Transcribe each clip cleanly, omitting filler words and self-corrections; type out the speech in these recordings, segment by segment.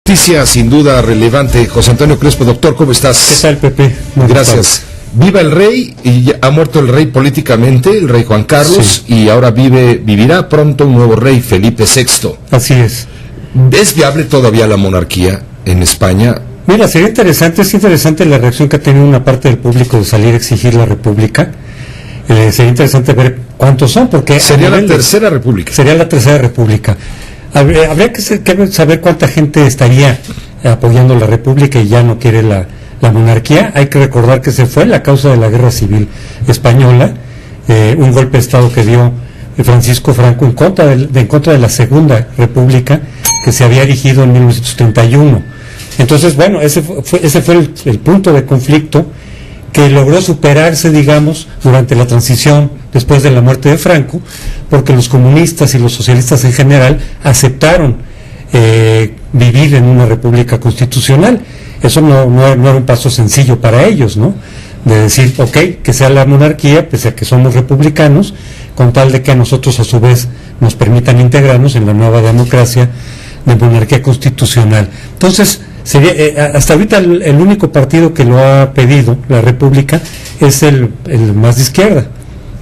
Noticia sin duda relevante. José Antonio Crespo, doctor, ¿cómo estás? ¿Qué tal, Pepe? Gracias. Viva el rey, y ha muerto el rey políticamente, el rey Juan Carlos, sí. Y ahora vivirá pronto un nuevo rey, Felipe VI. Así es. ¿Es viable todavía la monarquía en España? Mira, es interesante la reacción que ha tenido una parte del público de salir a exigir la república. Sería interesante ver cuántos son, porque... Sería la tercera república. Sería la tercera república. Habría que saber cuánta gente estaría apoyando la república y ya no quiere la monarquía. Hay que recordar que se fue la causa de la guerra civil española, un golpe de estado que dio Francisco Franco en contra de la segunda república que se había erigido en 1931. Entonces, bueno, ese fue el punto de conflicto que logró superarse, digamos, durante la transición después de la muerte de Franco, porque los comunistas y los socialistas en general aceptaron vivir en una república constitucional. Eso no era un paso sencillo para ellos, ¿no? De decir, ok, que sea la monarquía, pese a que somos republicanos, con tal de que a nosotros a su vez nos permitan integrarnos en la nueva democracia de monarquía constitucional. Entonces, hasta ahorita el único partido que lo ha pedido, la República, es el más de izquierda.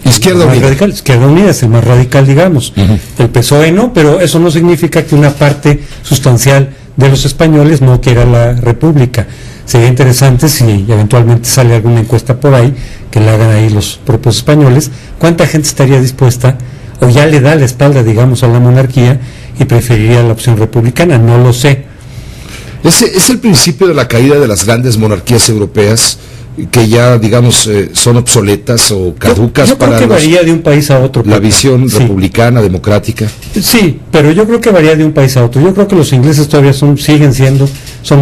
Izquierda Unida. Radical, Izquierda Unida es el más radical, digamos. El PSOE no, pero eso no significa que una parte sustancial de los españoles no quiera la República. Sería interesante si eventualmente sale alguna encuesta por ahí, que la hagan ahí los propios españoles, cuánta gente estaría dispuesta, o ya le da la espalda, digamos, a la monarquía y preferiría la opción republicana. No lo sé. Es el principio de la caída de las grandes monarquías europeas, que ya, digamos, son obsoletas o caducas. Yo creo que varía de un país a otro. La visión republicana, democrática. Sí, pero yo creo que varía de un país a otro. Yo creo que los ingleses todavía son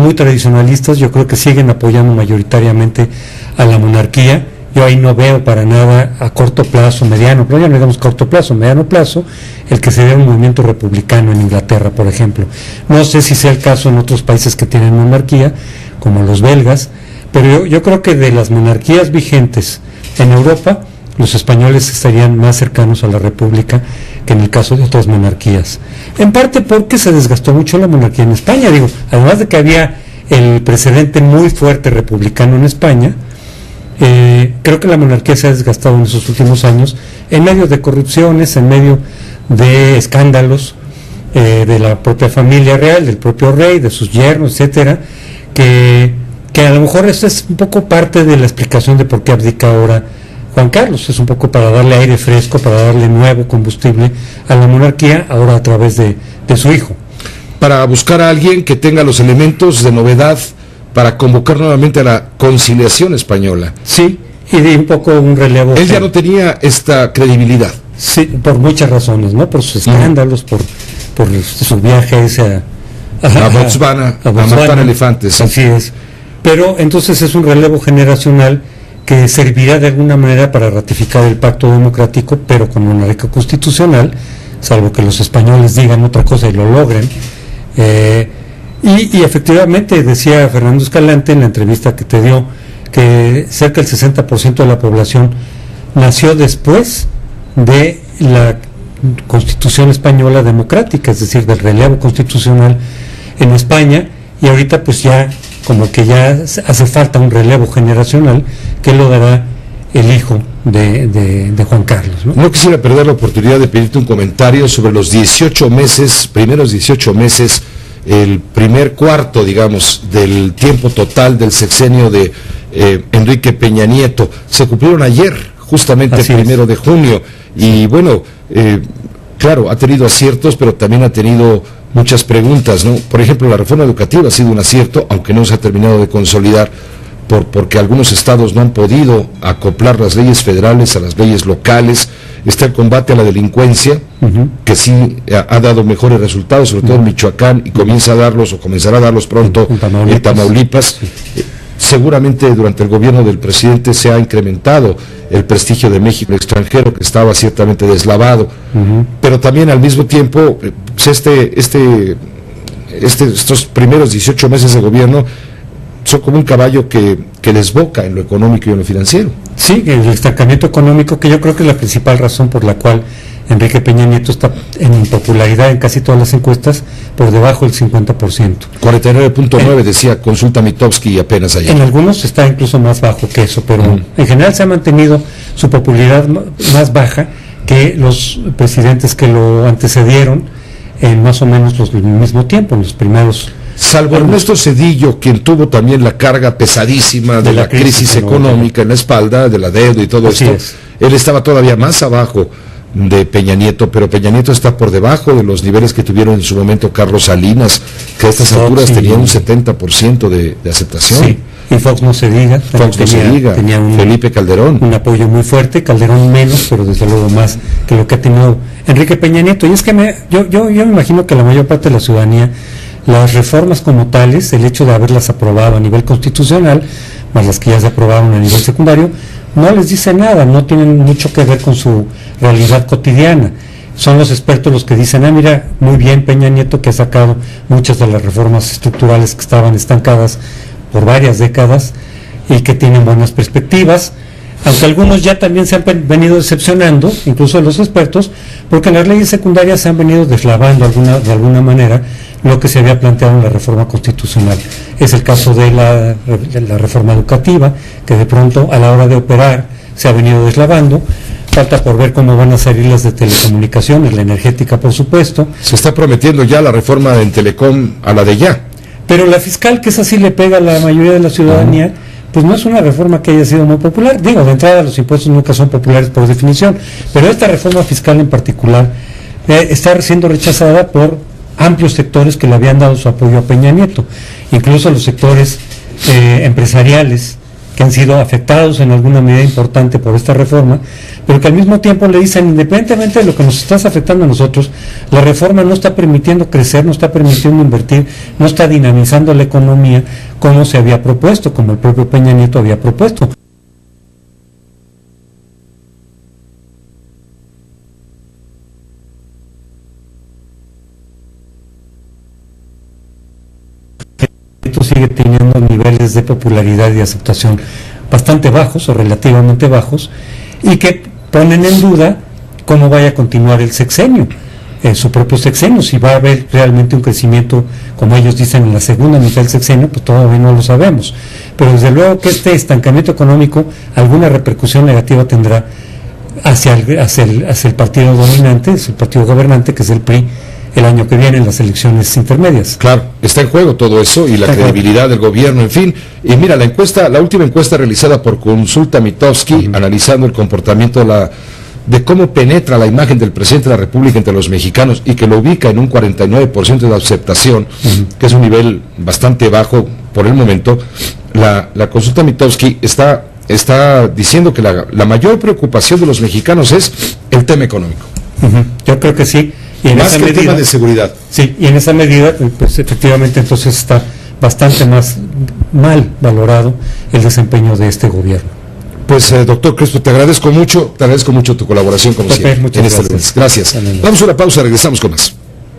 muy tradicionalistas. Yo creo que siguen apoyando mayoritariamente a la monarquía. Yo ahí no veo para nada a corto plazo, mediano, pero ya no digamos corto plazo, mediano plazo, el que se dé un movimiento republicano en Inglaterra, por ejemplo. No sé si sea el caso en otros países que tienen monarquía, como los belgas, pero yo creo que de las monarquías vigentes en Europa, los españoles estarían más cercanos a la república que en el caso de otras monarquías. En parte porque se desgastó mucho la monarquía en España, además de que había el precedente muy fuerte republicano en España. Creo que la monarquía se ha desgastado en esos últimos años en medio de corrupciones, en medio de escándalos de la propia familia real, del propio rey, de sus yernos, etcétera, que a lo mejor eso es un poco parte de la explicación de por qué abdica ahora Juan Carlos. Es un poco para darle aire fresco, para darle nuevo combustible a la monarquía, ahora a través de su hijo. Para buscar a alguien que tenga los elementos de novedad para convocar nuevamente a la conciliación española. Sí, y de un poco un relevo. Él ya no tenía esta credibilidad. Sí, por muchas razones, ¿no? Por sus escándalos, por sus viajes a Botswana, a matar elefantes. Así es. Pero entonces es un relevo generacional que servirá de alguna manera para ratificar el pacto democrático, pero con monarquía constitucional, salvo que los españoles digan otra cosa y lo logren. Y efectivamente decía Fernando Escalante en la entrevista que te dio que cerca del 60% de la población nació después de la Constitución española democrática, es decir, del relevo constitucional en España, y ahorita pues ya como que ya hace falta un relevo generacional que lo dará el hijo de Juan Carlos, ¿no? No quisiera perder la oportunidad de pedirte un comentario sobre los primeros 18 meses, el primer cuarto, digamos, del tiempo total del sexenio de Enrique Peña Nieto. Se cumplieron ayer, justamente el 1 de junio, y bueno, claro, ha tenido aciertos, pero también ha tenido muchas preguntas, ¿no? Por ejemplo, la reforma educativa ha sido un acierto, aunque no se ha terminado de consolidar, porque algunos estados no han podido acoplar las leyes federales a las leyes locales. Está el combate a la delincuencia, que sí ha dado mejores resultados, sobre todo en Michoacán, y comenzará a darlos pronto en Tamaulipas. Sí. Seguramente durante el gobierno del presidente se ha incrementado el prestigio de México en el extranjero, que estaba ciertamente deslavado, pero también al mismo tiempo estos primeros 18 meses de gobierno son como un caballo que desboca en lo económico y en lo financiero. Sí, el estancamiento económico, que yo creo que es la principal razón por la cual Enrique Peña Nieto está en popularidad en casi todas las encuestas por debajo del 50%. 49.9 decía Consulta Mitofsky apenas ayer. En algunos está incluso más bajo que eso, pero en general se ha mantenido su popularidad más baja que los presidentes que lo antecedieron en más o menos el mismo tiempo, en los primeros. Salvo Ernesto Zedillo, quien tuvo también la carga pesadísima de la crisis económica en la espalda, de la deuda y todo esto, él estaba todavía más abajo de Peña Nieto, pero Peña Nieto está por debajo de los niveles que tuvieron en su momento Carlos Salinas, que a estas alturas tenía un 70% de aceptación. Sí. Y Fox no se diga. Tenía Felipe Calderón. Un apoyo muy fuerte, Calderón menos, pero desde luego más que lo que ha tenido Enrique Peña Nieto. Y es que yo me imagino que la mayor parte de la ciudadanía, las reformas como tales, el hecho de haberlas aprobado a nivel constitucional, más las que ya se aprobaron a nivel secundario, no les dice nada, no tienen mucho que ver con su realidad cotidiana. Son los expertos los que dicen, mira, muy bien Peña Nieto, que ha sacado muchas de las reformas estructurales que estaban estancadas por varias décadas y que tienen buenas perspectivas, aunque algunos ya también se han venido decepcionando, incluso los expertos, porque en las leyes secundarias se han venido deslavando de alguna manera lo que se había planteado en la reforma constitucional. Es el caso de la reforma educativa, que de pronto a la hora de operar se ha venido deslavando. Falta por ver cómo van a salir las de telecomunicaciones, la energética por supuesto. Se está prometiendo ya la reforma en Telecom a la de ya. Pero la fiscal, que esa sí le pega a la mayoría de la ciudadanía, pues no es una reforma que haya sido muy popular. Digo, de entrada los impuestos nunca son populares por definición, pero esta reforma fiscal en particular está siendo rechazada por amplios sectores que le habían dado su apoyo a Peña Nieto, incluso los sectores empresariales que han sido afectados en alguna medida importante por esta reforma, pero que al mismo tiempo le dicen, independientemente de lo que nos está afectando a nosotros, la reforma no está permitiendo crecer, no está permitiendo invertir, no está dinamizando la economía como se había propuesto, como el propio Peña Nieto había propuesto. Esto sigue teniendo niveles de popularidad y aceptación bastante bajos o relativamente bajos, y que ponen en duda cómo vaya a continuar el sexenio, su propio sexenio, si va a haber realmente un crecimiento, como ellos dicen, en la segunda mitad del sexenio, pues todavía no lo sabemos, pero desde luego que este estancamiento económico alguna repercusión negativa tendrá hacia el partido dominante, es el partido gobernante, que es el PRI, el año que viene en las elecciones intermedias. Claro, está en juego todo eso y la credibilidad del gobierno, en fin. Y mira, la última encuesta realizada por Consulta Mitofsky, analizando el comportamiento de cómo penetra la imagen del presidente de la República entre los mexicanos y que lo ubica en un 49% de aceptación, que es un nivel bastante bajo por el momento. La Consulta Mitofsky está diciendo que la mayor preocupación de los mexicanos es el tema económico. Yo creo que sí. Y en más esa que medida, el tema de seguridad. Sí, y en esa medida, pues efectivamente entonces está bastante más mal valorado el desempeño de este gobierno. Pues doctor Crespo, te agradezco mucho tu colaboración como siempre. Muchas gracias. Gracias. Vamos a una pausa, regresamos con más.